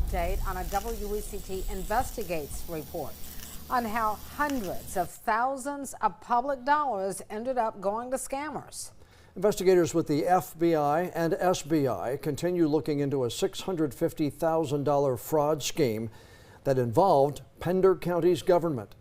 update on a WECT Investigates report on how hundreds of thousands of public dollars ended up going to scammers. Investigators with the FBI and SBI continue looking into a $650,000 fraud scheme that involved Pender County's government.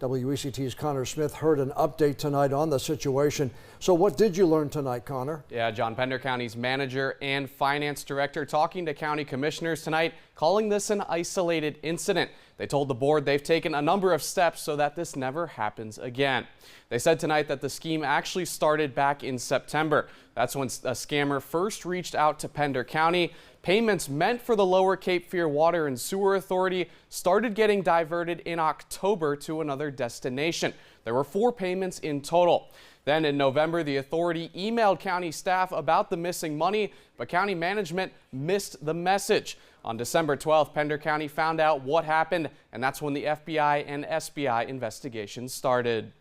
WECT's Connor Smith heard an update tonight on the situation. So what did you learn tonight, Connor? Yeah, John, Pender County's manager and finance director talking to county commissioners tonight, calling this an isolated incident. They told the board they've taken a number of steps so that this never happens again. They said tonight that the scheme actually started back in September. That's when a scammer first reached out to Pender County. Payments meant for the Lower Cape Fear Water and Sewer Authority started getting diverted in October to another destination. There were 4 payments in total. Then in November, the authority emailed county staff about the missing money, but county management missed the message. On December 12th, Pender County found out what happened, and that's when the FBI and SBI investigations started.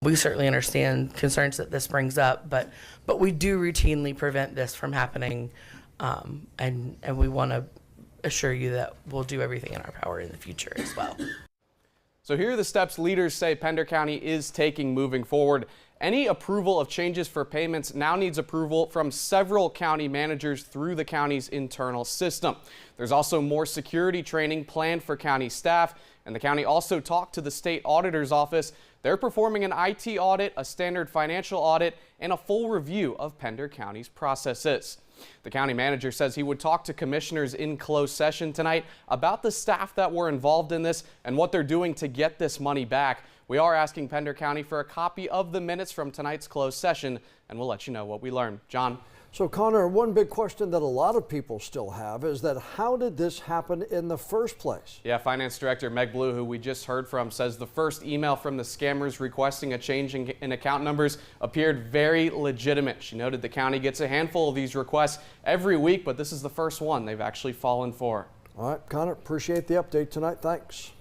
We certainly understand concerns that this brings up, but we do routinely prevent this from happening, and we want to assure you that we'll do everything in our power in the future as well. So here are the steps leaders say Pender County is taking moving forward. Any approval of changes for payments now needs approval from several county managers through the county's internal system. There's also more security training planned for county staff, and the county also talked to the state auditor's office. They're performing an IT audit, a standard financial audit, and a full review of Pender County's processes. The county manager says he would talk to commissioners in closed session tonight about the staff that were involved in this and what they're doing to get this money back. We are asking Pender County for a copy of the minutes from tonight's closed session, and we'll let you know what we learned. John? So, Connor, one big question that a lot of people still have is that how did this happen in the first place? Yeah, Finance Director Meg Blue, who we just heard from, says the first email from the scammers requesting a change in account numbers appeared very legitimate. She noted the county gets a handful of these requests every week, but this is the first one they've actually fallen for. All right, Connor, appreciate the update tonight. Thanks.